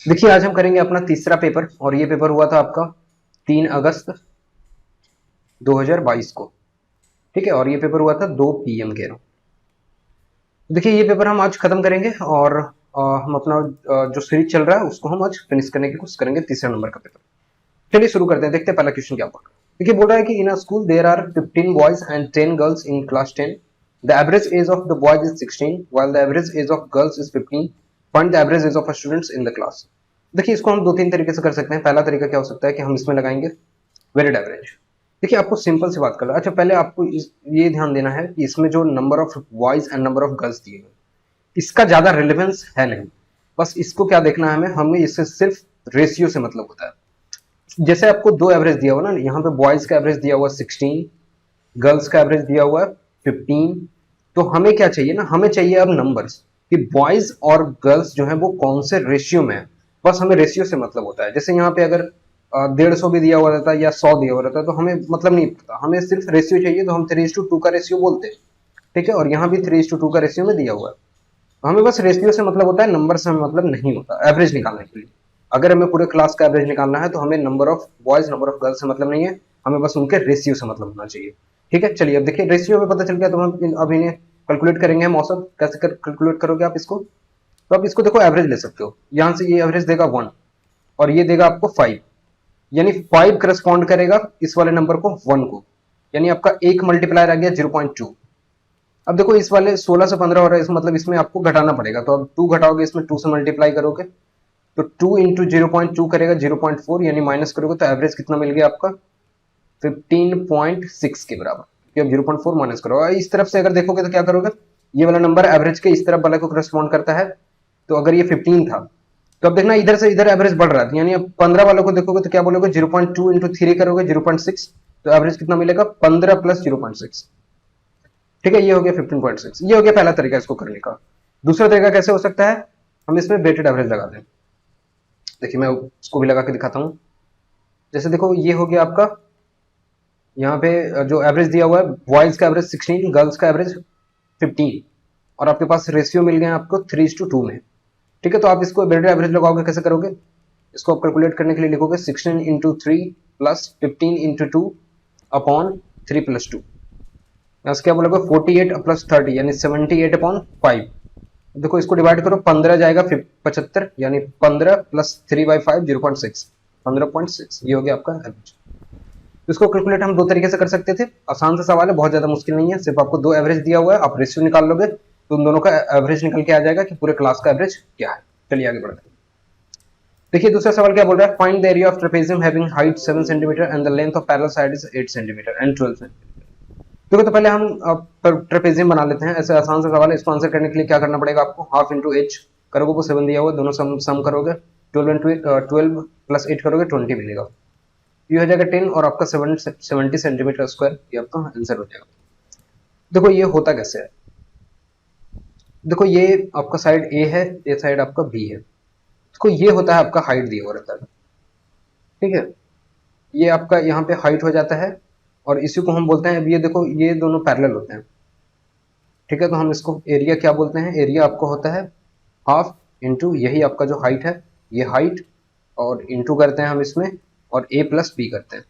देखिए आज हम करेंगे अपना तीसरा पेपर और ये पेपर हुआ था आपका 3 अगस्त 2022 को। ठीक है, और ये पेपर हुआ था 2 PM के। देखिए ये पेपर हम आज खत्म करेंगे और हम अपना जो सीरीज चल रहा है उसको हम आज फिनिश करने की कोशिश करेंगे, तीसरा नंबर का पेपर। चलिए शुरू करते हैं, देखते हैं पहला क्वेश्चन क्या बोल रहा है। देखिए बोल रहा है कि in a school there are 15 boys and 10 girls in class 10। The average age of the boys is 16 while the average age of girls is 15। Find the average age of students in the class. देखिए इसको हम दो तीन तरीके से कर सकते हैं। पहला तरीका क्या हो सकता है कि हम इसमें लगाएंगे वेटेड एवरेज। देखिए आपको सिंपल सी बात कर रहा है। अच्छा पहले आपको ये ध्यान देना है कि इसमें जो number of boys and number of girls दिए हुए इसका ज्यादा रिलेवेंस है नहीं। बस इसको क्या देखना है हमें इससे सिर्फ रेशियो से मतलब होता है। जैसे आपको दो एवरेज दिया हुआ ना, यहाँ पे बॉयज का एवरेज दिया हुआ 16, गर्ल्स का एवरेज दिया हुआ 15। तो हमें क्या चाहिए ना, हमें चाहिए अब नंबर्स कि बॉयज और गर्ल्स जो है वो कौन से रेशियो में है। बस हमें रेशियो से मतलब होता है। जैसे यहाँ पे अगर 150 भी दिया हुआ रहता या 100 दिया हुआ रहता तो हमें मतलब नहीं पड़ता, हमें सिर्फ रेशियो चाहिए तो हम 3:2 का रेशियो बोलते हैं। ठीक है, और यहाँ भी 3:2 का रेशियो में दिया हुआ है। हमें बस रेशियो से मतलब होता है, नंबर से हमें मतलब नहीं होता एवरेज निकालने के लिए। अगर हमें पूरे क्लास का एवरेज निकालना है तो हमें number of boys number of girls से मतलब नहीं है, हमें बस उनके रेशियो से मतलब होना चाहिए। ठीक है, चलिए अब देखिए रेशियो में पता चल गया तो हम अब इन्हें कैलकुलेट करेंगे। हम औसत कैसे कैलकुलेट करोगे आप इसको, तो आप इसको देखो एवरेज ले सकते हो। यहाँ से ये एवरेज देगा 1 और ये देगा आपको 5, यानी 5 करस्पॉन्ड करेगा इस वाले नंबर को 1 को, यानी आपका एक मल्टीप्लायर आ गया 0.2। अब देखो इस वाले 16 से 15 हो रहा है, इस मतलब इसमें आपको घटाना पड़ेगा। तो अब 2 घटाओगे, इसमें 2 से मल्टीप्लाई करोगे तो 2 इंटू 0.2 करेगा 0.4, यानी माइनस करोगे तो एवरेज कितना मिल गया आपका 15.6 के बराबर। क्योंकि अब 0.4 माइनस करो, इस तरफ से अगर देखोगे तो क्या करोगे, ये वाला नंबर एवरेज के इस तरफ वाले को करस्पॉन्ड करता है। तो अगर ये 15 था तो अब देखना इधर से इधर एवरेज बढ़ रहा था, यानी अब 15 वालों को देखोगे तो क्या बोलोगे 0.2 इंटू 3 करोगे 0.6, तो एवरेज कितना मिलेगा 15 प्लस 0.6। ठीक है, ये हो गया 15.6। ये हो गया पहला तरीका इसको करने का। दूसरा तरीका कैसे हो सकता है, हम इसमें वेटेड एवरेज लगा दें। देखिए मैं इसको भी लगा के दिखाता हूँ। जैसे देखो ये हो गया आपका, यहाँ पे जो एवरेज दिया हुआ है बॉयज का एवरेज 16, गर्ल्स का एवरेज 15, और आपके पास रेशियो मिल गया आपको 3:2 में। ठीक है, तो आप इसको वेटेड एवरेज लगाओगे, कैसे करोगे, इसको आप कैलकुलेट करने के लिए लिखोगे 16 into 3 plus 15 into 2 upon 3 plus 2। यहाँ से क्या बोलोगे 48 प्लस 30 यानी 78/5। देखो इसको डिवाइड करो, 15 जाएगा 75, यानी 15 प्लस 3/5 0.6, 15.6। ये हो गया आपका एवरेज। इसको कैलकुलेट हम दो तरीके से कर सकते थे। आसान सा सवाल है, बहुत ज्यादा मुश्किल नहीं है। सिर्फ आपको दो एवरेज दिया हुआ है, आप रेशियो निकाल लोगे तो उन दोनों का एवरेज निकल के आ जाएगा कि पूरे क्लास का एवरेज क्या है। चलिए आगे बढ़ते हैं। देखिए दूसरा सवाल क्या बोल रहा है, find the area of trapezium having height 7 centimetre and the length of parallel side is 8 centimetre and 12 centimetre. देखो तो पहले हम ट्रेपेजियम बना लेते हैं। ऐसे आसान सा सवाल है, इसको आंसर करने के लिए क्या करना पड़ेगा आपको, हाफ इंटू एच करोगे, वो 7 दिया हुआ, दोनों सम करोगे, 12 प्लस 8 करोगे 20 मिलेगा। ये हो जाएगा 10 और आपका 70 सेंटीमीटर स्क्वायर, ये आपका आंसर हो जाएगा। देखो ये होता कैसे है, देखो ये आपका साइड ए है, ये साइड आपका बी है। देखो ये होता है आपका हाइट दिया हुआ रहता है। ठीक है, ये आपका यहाँ पे हाइट हो जाता है और इसी को हम बोलते हैं, अब ये देखो ये दोनों पैरेलल होते हैं। ठीक है, तो हम इसको एरिया क्या बोलते हैं, एरिया आपको होता है हाफ इंटू यही आपका जो हाइट है, ये हाइट, और इंटू करते हैं हम इसमें और a प्लस बी करते हैं।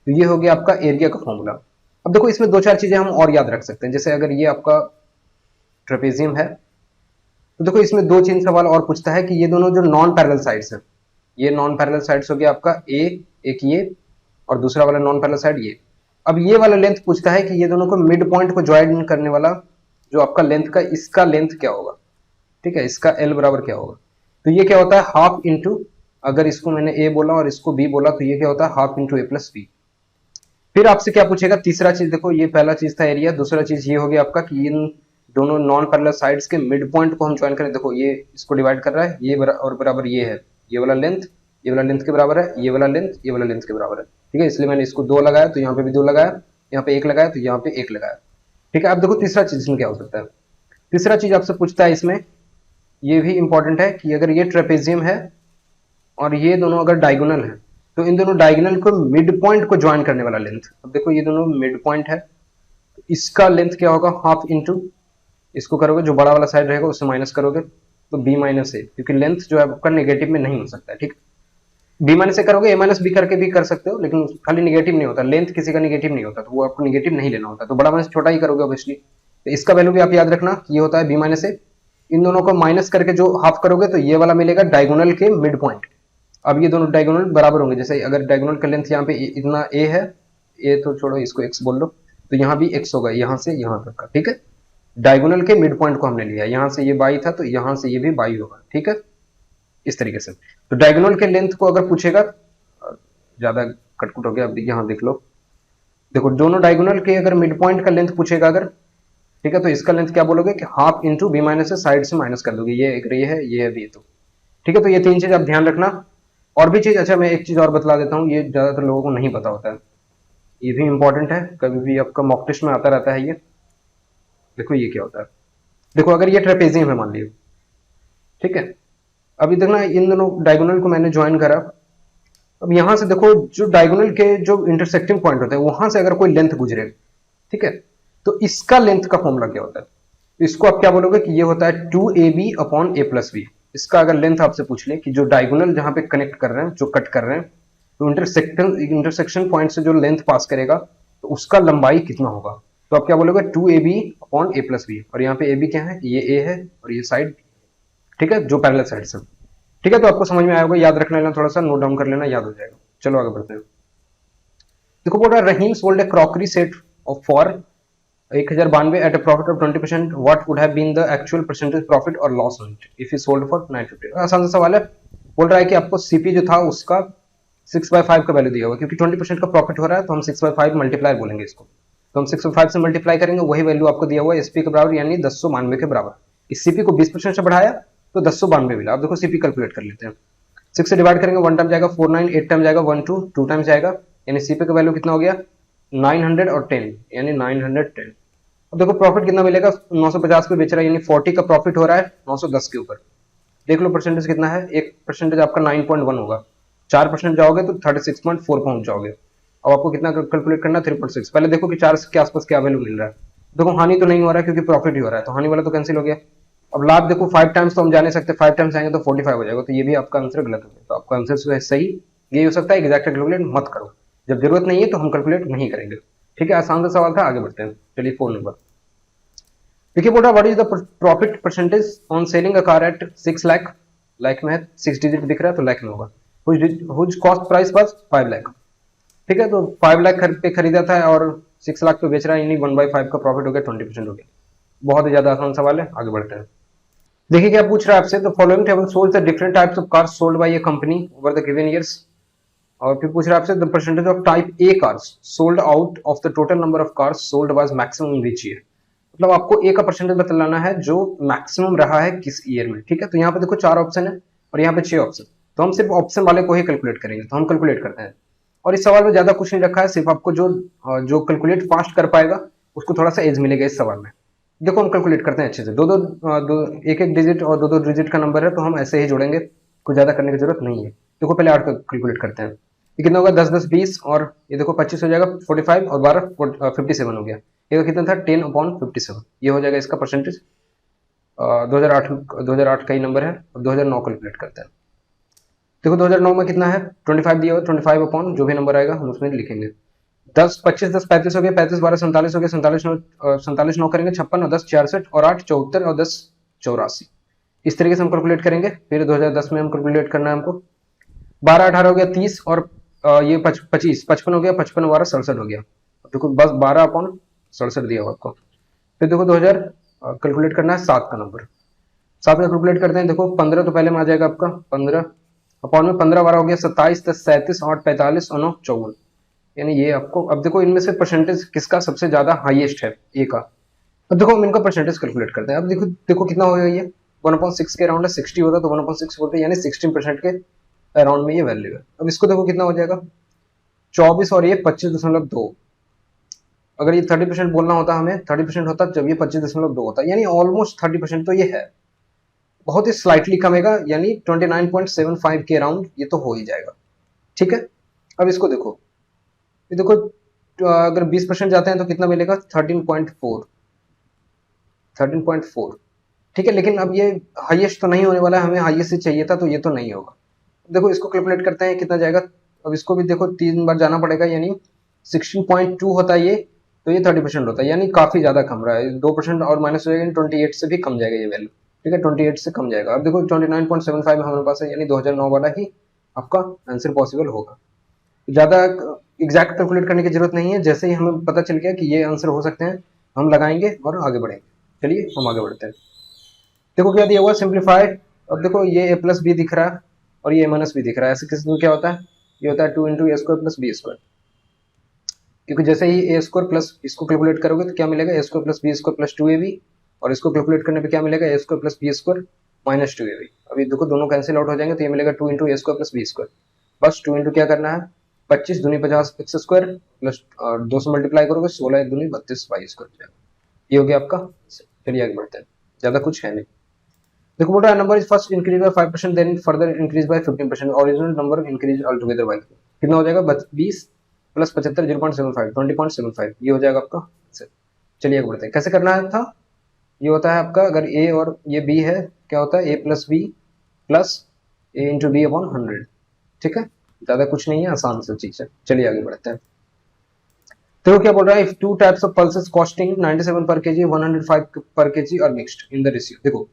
तो ये हो गया आपका एरिया का फॉर्मूला। अब देखो इसमें दो चार चीजें हम और याद रख सकते हैं। जैसे अगर ये आपका ट्रेपेजियम है तो देखो इसमें दो तीन सवाल और पूछता है कि ये दोनों जो नॉन पैरेलल साइड्स हैं, ये नॉन पैरेलल साइड्स हो गया आपका ए, एक ये और दूसरा वाला नॉन पैरेलल साइड ये। अब ये वाला लेंथ पूछता है कि ये दोनों को मिड पॉइंट को ज्वाइन करने वाला जो आपका लेंथ का, इसका लेंथ क्या होगा। ठीक है, इसका एल बराबर क्या होगा। तो ये क्या होता है हाफ इंटू, अगर इसको मैंने ए बोला और इसको बी बोला तो ये क्या होता है हाफ इंटू ए प्लस बी। फिर आपसे क्या पूछेगा, तीसरा चीज देखो, ये पहला चीज था एरिया, दूसरा चीज ये हो गया आपका कि इन दोनों नॉन पैरेलल साइड्स के मिड पॉइंट को हम ज्वाइन करें। देखो ये इसको डिवाइड कर रहा है, ये और बराबर ये है, ये वाला लेंथ, ये वाला लेंथ के बराबर है, ये वाला लेंथ, ये वाला लेंथ के बराबर है। ठीक है, इसलिए मैंने इसको 2 लगाया तो यहाँ पे भी 2 लगाया, यहाँ पे 1 लगाया तो यहाँ पे 1 लगाया। ठीक है, अब देखो तीसरा चीज इसमें क्या हो सकता है। तीसरा चीज आपसे पूछता है इसमें, ये भी इंपॉर्टेंट है कि अगर ये ट्रेपेजियम है और ये दोनों अगर डायगोनल है तो इन दोनों डायगोनल को मिड पॉइंट को ज्वाइन करने वाला लेंथ। अब देखो ये दोनों मिड पॉइंट है, इसका लेंथ क्या होगा हाफ इंटू, इसको करोगे जो बड़ा वाला साइड रहेगा उससे माइनस करोगे तो बी माइनस ए, क्योंकि लेंथ जो है आपका नेगेटिव में नहीं हो सकता है, ठीक। बी माइनस ए करोगे ए माइनस बी करके भी कर सकते हो, लेकिन खाली निगेटिव नहीं होता, लेंथ किसी का निगेटिव नहीं होता, तो वो आपको निगेटिव नहीं लेना होता, तो बड़ा माइनस छोटा ही करोगे ऑब्वियसली। तो इसका वैल्यू भी आप याद रखना कि ये होता है बी माइनस ए। इन दोनों को माइनस करके जो हाफ करोगे तो ये वाला मिलेगा डायगोनल के मिड पॉइंट। अब ये दोनों डायगोनल बराबर होंगे, जैसे अगर डायगोनल का लेंथ यहाँ पे इतना ए है, ए तो छोड़ो इसको एक्स बोल लो, तो यहाँ भी एक्स होगा यहाँ से यहाँ तक का, ठीक है। डायगोनल के मिड पॉइंट को हमने लिया, यहाँ से ये बाई था तो यहाँ से ये भी बाई होगा, ठीक है, इस तरीके से। तो डायगोनल के लेंथ को अगर पूछेगा, ज्यादा कटकुट हो गया, अब यहाँ देख लो, देखो दोनों डायगोनल के अगर मिड पॉइंट का लेंथ पूछेगा अगर, ठीक है, तो इसका लेंथ क्या बोलोगे कि हाफ इंटू बी माइनस से साइड से माइनस कर दोगे, ये एक ये है ये है बी, तो ठीक है। तो ये तीन चीज आप ध्यान रखना। और भी चीज, अच्छा मैं एक चीज और बतला देता हूँ, ये ज्यादातर लोगों को नहीं पता होता है, ये भी इंपॉर्टेंट है, कभी भी आपका मॉक टेस्ट में आता रहता है ये। देखो ये क्या होता है, देखो अगर ये ट्रेपेजियम है मान लियो, ठीक है, अभी देखना इन दोनों डायगोनल को मैंने ज्वाइन करा, अब यहां से देखो जो डायगोनल के जो इंटरसेक्टिंग पॉइंट होते हैं वहां से अगर कोई लेंथ गुजरे, ठीक है, तो इसका लेंथ का फॉर्मूला क्या होता है, तो इसको आप क्या बोलोगे कि ये होता है 2ab अपॉन ए प्लस बी। इसका अगर लेंथ आपसे पूछ ले कि जो डायगोनल जहां पे कनेक्ट कर रहे हैं, जो कट कर रहे हैं, तो इंटरसेक्शन पॉइंट से जो लेंथ पास करेगा तो उसका लंबाई कितना होगा, तो आप क्या बोलोगे 2ab अपॉन ए प्लस बी, और यहाँ पे ए बी क्या है, ये ए है और ये साइड, ठीक है, जो पैरेलल साइड से, ठीक है। तो आपको समझ में आया होगा, याद रख लेना, थोड़ा सा नोट डाउन कर लेना, याद हो जाएगा। चलो आगे बढ़ते हैं। देखो बोल रहा है Rahim sold a crockery set off for 1092 at a profit of 20%, what would have been the actual percentage profit और loss on it if he sold for 950। आसान सा सवाल है, बोल रहा है कि आपको सीपी जो था उसका 6/5 का वैल्यू दिया हुआ, क्योंकि 20% का प्रॉफिट हो रहा है तो हम 6/5 मल्टीप्लाई बोलेंगे इसको, तो हम 6/5 से मल्टीप्लाई करेंगे, वही वैल्यू आपको दिया हुआ है एसपी के बराबर, यानी 1092 के बराबर। इस सीपी को 20% से बढ़ाया तो 1092 मिला। अब देखो सीपी कैलकुलेट कर लेते हैं, 6 से डिवाइड करेंगे 1 टाइम जाएगा 49, 8 टाइम जाएगा 12, 2 टाइम जाएगा, यानी सीपी का वैल्यू कितना हो गया 910, यानी 910। अब देखो प्रॉफिट कितना मिलेगा, 950 पे बेच रहा है, यानी 40 का प्रॉफिट हो रहा है 910 के ऊपर। देख लो परसेंटेज कितना है, एक परसेंटेज आपका 9.1 होगा, 4% जाओगे तो 36.4 पहुंच जाओगे। अब आपको कितना कैलकुलेट करना है 3.6। पहले देखो कि 4 के आसपास क्या वैल्यू मिल रहा है, देखो हानि तो नहीं हो रहा है क्योंकि प्रॉफिट ही हो रहा है, तो हानि वाला तो कैंसिल हो गया। अब लाभ देखो 5 टाइम्स तो हम जा नहीं सकते, 5 टाइम्स आएंगे तो 45 हो जाएगा, तो ये भी आपका आंसर गलत हो गया। तो आपका आंसर सही ये हो सकता है, एग्जैक्ट कैलकुलेट मत करो, जब जरूरत नहीं है तो हम कैलकुलेट नहीं करेंगे, ठीक है। आसान सा सवाल था, आगे बढ़ते हैं। चलिए 4 नंबर देखिए, बोल रहा what is the profit percentage on selling a car eight 6 lakh, lakh में है 6 डिजिट दिख रहा है तो लाख में होगा, whose cost price was 5 lakh, ठीक है। तो 5 लाख पे खरीदा था और 6 लाख पे बेच रहा है, यानी 1/5 का प्रॉफिट हो गया, 20% हो गया। बहुत ही ज्यादा आसान सवाल है, आगे बढ़ते हैं। देखिए क्या पूछ रहा है आपसे, the following table shows the different types of cars sold by A company over the given years, और फिर पूछ रहा है आपसे the percentage of type A cars sold out of the total number of cars sold was maximum in which year, मतलब आपको ए का percentage बतलाना है जो मैक्सिमम रहा है किस ईयर में, ठीक है। तो यहाँ पे देखो 4 ऑप्शन है और यहाँ पे 6 ऑप्शन, तो हम सिर्फ ऑप्शन वाले को ही कैलकुलेट करेंगे, तो हम कैलकुलेट करते हैं। और इस सवाल में ज्यादा कुछ नहीं रखा है, सिर्फ आपको जो कैलकुलेट फास्ट कर पाएगा उसको थोड़ा सा एज मिलेगा इस सवाल में। देखो हम कैलकुलेट करते हैं अच्छे से, एक एक डिजिट और दो डिजिट का नंबर है तो हम ऐसे ही जोड़ेंगे, कुछ ज्यादा करने की जरूरत नहीं है। देखो पहले 8 का कैलकुलेट करते हैं, ये कितना होगा 10 10 20, और ये देखो 25 हो जाएगा 45, और 12 57 हो गया, ये कितना था 10/57, ये हो जाएगा इसका परसेंटेज। 2008 का ही नंबर है। अब 2009 कैलकुलेट करते हैं, देखो 2009 में कितना है 25 दिया हुआ, 25 अपॉन जो भी नंबर आएगा हम उसमें लिखेंगे। 10 25 10 35 हो गया, 35 12 47 हो गया, 47 9 करेंगे 56, और 10 66, और 8 74, और 10 84, इस तरीके से हम कैलकुलेट करेंगे। फिर 2010 में हम कैलकुलेट करना है हमको, 12 18 हो गया 30, और ये 25 55 हो गया, 55 12 67 हो गया, देखो बस 12/67 दिया हुआ आपको। फिर देखो 2000 कैलकुलेट करना है 7 का नंबर, 7 का कैलकुलेट करते हैं, देखो 15 तो पहले में आ जाएगा आपका, 15 अपॉन में 15 12 हो गया 27 10 37 8 45 और 9 54, यानी ये आपको। अब देखो इनमें से परसेंटेज किसका सबसे ज्यादा हाईएस्ट है, ए का। अब देखो हम इनका परसेंटेज कैलकुलेट करते हैं। अब देखो देखो कितना हो गया, ये 1/6 के अराउंड है, 60 होता तो 1/6 बोलते हैं, यानी 16% के अराउंड में ये वैल्यू है। अब इसको देखो कितना हो जाएगा 24, और ये 25.2, अगर ये 30% बोलना होता हमें 30% होता जब ये 25.2 होता, यानी ऑलमोस्ट 30% तो ये है, बहुत ही स्लाइटली कमेगा, यानी 29.75 के अराउंड ये तो हो ही जाएगा, ठीक है। अब इसको देखो, ये देखो अगर 20% जाते हैं तो कितना मिलेगा 13.4, ठीक है, लेकिन अब ये हाईएस्ट तो नहीं होने वाला है, हमें हाईएस्ट से चाहिए था, तो ये तो नहीं होगा। देखो इसको कैलकुलेट करते हैं कितना जाएगा। अब इसको भी देखो 3 बार जाना पड़ेगा, यानी 16.2 होता है ये, तो ये 30% होता है, यानी काफी ज्यादा कम रहा है। 2% और माइनस हो जाएगा, 28 से भी कम जाएगा ये वैल्यू। ठीक है, 28 से कम जाएगा। अब देखो 29.75 हमारे पास है, यानी 2009 वाला ही आपका आंसर पॉसिबल होगा। ज्यादा एग्जैक्ट कैलकुलेट करने की जरूरत नहीं है, जैसे ही हमें पता चल गया कि ये आंसर हो सकते हैं, हम लगाएंगे और आगे बढ़ेंगे। चलिए हम आगे बढ़ते हैं। देखो क्या दिया हुआ सिंप्लीफाइड। अब देखो ये ए प्लस बी दिख रहा है और ये ए माइनस बी दिख रहा है। ऐसे किस में क्या होता है, ये होता है 2 into A square plus B square, क्योंकि जैसे ही ए स्क्वायर प्लस इसको कैलकुलेट करोगे तो क्या मिलेगा, A square plus B square plus 2ab, और इसको कैलकुलेट करने पे क्या मिलेगा, A square plus B square minus 2ab। अभी देखो दोनों कैंसिल आउट हो जाएंगे, तो ये मिलेगा 2 into A square plus B square. बस 2 इंटू क्या करना है, 25 दूनी 50 एक्स स्क्वायर प्लस 2 से मल्टीप्लाई करोगे 16 एक दूनी 32 वाई स्क्वायर हो जाएगा। ये हो गया आपका। चलिए आगे बढ़ते हैं, ज्यादा कुछ है नहीं। देखो बोल रहा है number is first increase by 5%, then further increase by 15%, original number increase all together by कितना हो जाएगा, 20 प्लस 75 0.75 20.75, ये हो जाएगा आपका आंसर। चलिए आगे बढ़ते हैं, कैसे करना है था। ये होता है आपका, अगर ए और ये बी है, क्या होता है, ए प्लस बी प्लस ए इंटू बी अपॉन 100। ठीक है, ज्यादा कुछ नहीं है, आसान सी चीज है। चलिए आगे बढ़ते हैं। तो क्या बोल रहा है, if two types of pulses costing 97 per kg 105 per kg are mixed in the ratio. देखो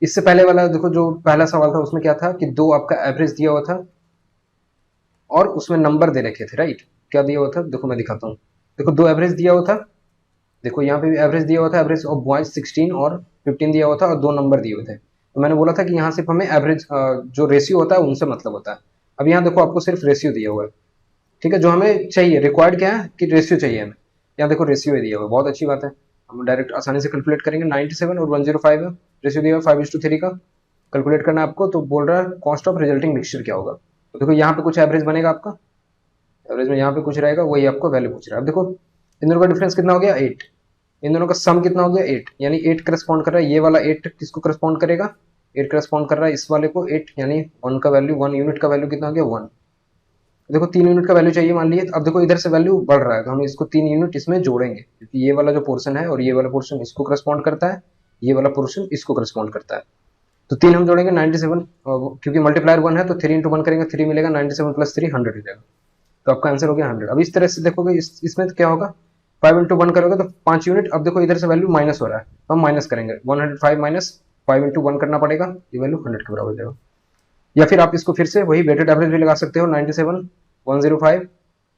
इससे पहले वाला, देखो जो पहला सवाल था उसमें क्या था कि दो आपका एवरेज दिया हुआ था और उसमें नंबर दे रखे थे, राइट। क्या दिया हुआ था, देखो मैं दिखाता हूँ। देखो दो एवरेज दिया हुआ था, देखो यहाँ पे भी एवरेज दिया हुआ था, एवरेज ऑफ बॉयज 16 और 15 दिया हुआ था, और दो नंबर दिए हुए थे। तो मैंने बोला था कि यहाँ सिर्फ हमें एवरेज जो रेशियो होता है उनसे मतलब होता है। अब यहाँ देखो आपको सिर्फ रेशियो दिया हुआ है। ठीक है, जो हमें चाहिए, रिक्वायर्ड क्या है कि रेशियो चाहिए हमें। यहाँ देखो रेशियो दिया हुआ है, बहुत अच्छी बात है, हम डायरेक्ट आसानी से कैलकुलेट करेंगे। 97 और 105 है, रेशियो दिया हुआ 5:3 का, कैलकुलेट करना है आपको। तो बोल रहा है कॉस्ट ऑफ रिजल्टिंग मिक्सचर क्या होगा। तो देखो यहाँ पे कुछ एवरेज बनेगा आपका, एवरेज में यहाँ पे कुछ रहेगा, वही आपको वैल्यू पूछ रहा है। अब देखो इन दोनों का डिफरेंस कितना हो गया, 8। इन दोनों का सम कितना हो गया, 8, यानी 8 करस्पॉन्ड कर रहा है, ये वाला 8 किसको करस्पॉन्ड करेगा, 8 करस्पॉन्ड कर रहा है इस वाले को 8, यानी 1 का वैल्यू, 1 यूनिट का वैल्यू कितना हो गया, 1। देखो 3 यूनिट का वैल्यू चाहिए मान लीजिए। अब देखो इधर से वैल्यू बढ़ रहा है, तो हम इसको 3 यूनिट इसमें जोड़ेंगे, क्योंकि ये वाला जो पोर्शन है और ये वाला पोर्शन इसको करस्पॉन्ड करता है, ये वाला पोर्शन इसको करस्पॉन्ड करता है। तो 3 हम जोड़ेंगे 97, क्योंकि मल्टीप्लायर 1 है तो 3 इंटू 1 करेंगे, 3 मिलेगा, 97 प्लस 3 100 हो जाएगा। तो आपका आंसर हो गया 100। अब इस तरह से देखोगे इसमें तो क्या होगा, 5 इंटू 1 करोगे तो 5 यूनिट। अब देखो इधर से वैल्यू माइनस हो रहा है, तो हम माइनस करेंगे, 105 माइनस 5 इंटू 1 करना पड़ेगा, ये वैल्यू 100 के बराबर हो जाएगा। या फिर आप इसको फिर से वही वेटेड एवरेज भी लगा सकते हो, 97 105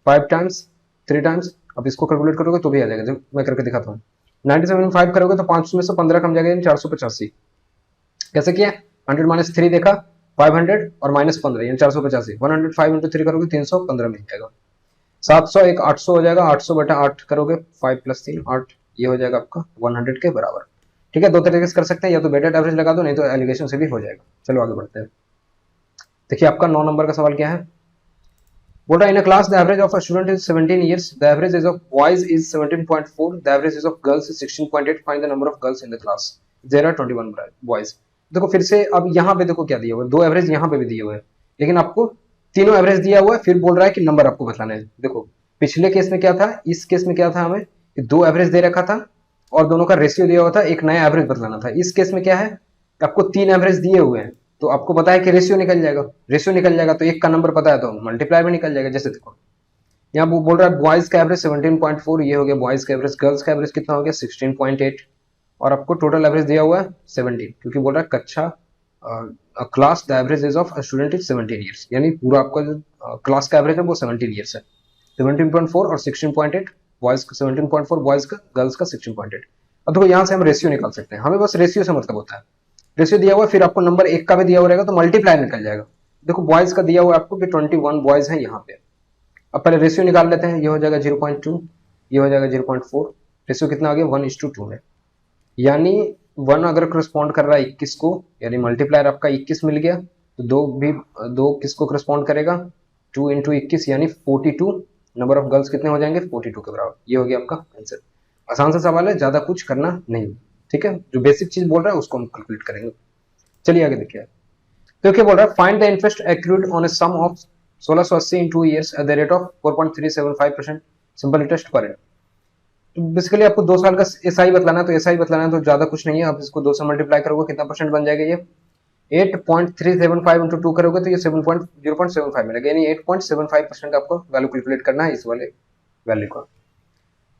5 टाइम्स 3 टाइम्स। अब इसको कैलकुलेट करोगे तो भी आ जाएगा, जब मैं करके दिखाता हूँ। 97 में 5 करोगे तो 5 में से 15 कम जाएगा, यानी 485। कैसे किया, 100 माइनस 3 देखा 500 और माइनस 15 यानी 485, 105 इंटू 3 करोगे 315 मिल जाएगा। 700 एक 800 हो जाएगा, 800 बटा 8 करोगे, 5 प्लस 3 8, ये हो जाएगा आपका 100 के बराबर। ठीक है, दो तरीके से कर सकते हैं, या तो वेटेड एवरेज लगा दो, नहीं तो एलिगेशन से भी हो जाएगा। चलो आगे बढ़ते हैं। देखिए आपका 9 नंबर का सवाल क्या है, बोल रहा है in a class the average of a student is 17 years, the average age of boys is 17.4, the average age of girls is 16.8, find the number of girls in the class, there are 21 boys. देखो फिर से, अब यहाँ पे देखो क्या दिया हुआ है, दो एवरेज यहाँ पे भी दिए हुए हैं, लेकिन आपको तीनों एवरेज दिया हुआ है, फिर बोल रहा है कि नंबर आपको बताना है। देखो पिछले केस में क्या था, इस केस में क्या था, हमें कि दो एवरेज दे रखा था और दोनों का रेशियो दिया हुआ था, एक नया एवरेज बतलाना था। इस केस में क्या है, आपको तीन एवरेज दिए हुए हैं, तो आपको पता है कि रेशियो निकल जाएगा, रेशियो निकल जाएगा तो एक का नंबर पता है तो मल्टीप्लाई में निकल जाएगा। जैसे देखो यहाँ वो बोल रहा है बॉयज का एवरेज 17.4, ये हो गया बॉयज का एवरेज, गर्ल्स का एवरेज कितना हो गया 16.8, और आपको टोटल एवरेज दिया हुआ है 17, क्योंकि बोल रहा है कक्षा class the average age of student is 17 years, यानी पूरा आपका जो क्लास का एवरेज है वो 17 ईयर्स है। 17.4 और 16.8 बॉयज का, 17.4 बॉयज का, गर्ल्स का 16.8। अब देखो यहाँ से हम रेशियो निकाल सकते हैं, हमें बस रेशियो से मतलब होता है। रेशियो दिया हुआ फिर आपको नंबर एक का भी दिया हुआ रहेगा तो मल्टीप्लाई निकल जाएगा। देखो बॉयज का दिया हुआ आपको कि 21 बॉयज हैं यहाँ पे। अब पहले रेशियो निकाल लेते हैं, ये हो जाएगा 0.2, ये हो जाएगा 0.4, रेशियो कितना आ गया 1:2 में, यानी 1 अगर करस्पॉन्ड कर रहा है 21 को, यानी मल्टीप्लायर आपका 21 मिल गया, तो दो किसको करस्पॉन्ड करेगा 2 इंटू 21 यानी 42, नंबर ऑफ गर्ल्स कितने हो जाएंगे 42 के बराबर। ये हो गया आपका आंसर। आसान सा सवाल है, ज्यादा कुछ करना नहीं, ठीक है, जो बेसिक चीज बोल रहा है उसको हम कैलकुलेट करेंगे। चलिए आगे देखिए, तो क्या बोल रहा है find the interest accrued on a sum of 1680 in 2 years at the rate of 4.375% simple interest per annum. तो बेसिकली आपको 2 साल का एसआई बतलाना है, तो एसआई बतलाना है तो ज्यादा कुछ नहीं है, आप इसको 2 से मल्टीप्लाई करोगे कितना परसेंट बन जाएगा, ये 8.375 इंटू 2 करोगे तो ये 0.75 मिलेगा, यानी 8.75% आपको वैल्यू कैलकुलेट करना है इस वाले वैल्यू का।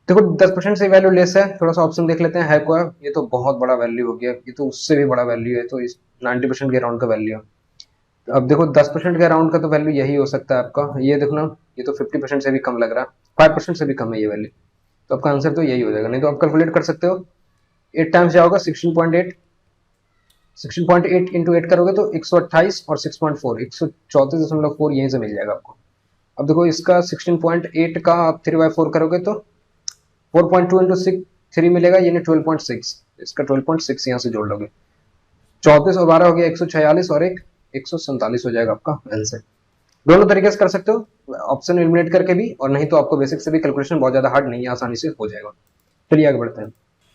देखो 10% से वैल्यू लेस है, थोड़ा सा ऑप्शन देख लेते हैं, है क्या, ये तो बहुत बड़ा वैल्यू हो गया, ये तो उससे भी बड़ा वैल्यू है, तो इस 90% के अराउंड का वैल्यू है। तो अब देखो 10% के अराउंड का तो वैल्यू यही हो सकता है आपका, ये देखो ना, ये तो 50% से भी कम लग रहा है, 5% से भी कम है ये वैल्यू, तो आपका आंसर तो यही हो जाएगा। नहीं तो आप कैलकुलेट कर सकते हो, 8 टाइम्स जाओगा 16.8, 16.8 इंटू 8 करोगे तो 128 और 6.4 134.4 यहीं से मिल जाएगा आपको। अब देखो इसका 16.8 का आप 3/4 करोगे तो 4.2 इंटू 3 मिलेगा, यानी 12.6, इसका 12.6 यहाँ से जोड़ लोगे, 34 और 12 हो गया 146 और एक 147 हो जाएगा आपका आंसर। दोनों तरीके से कर सकते हो, ऑप्शन एलिमिनेट करके भी, और नहीं तो आपको बेसिक से भी कैलकुलेशन बहुत ज्यादा हार्ड नहीं है, आसानी से हो जाएगा। चलिए आगे बढ़ते हैं।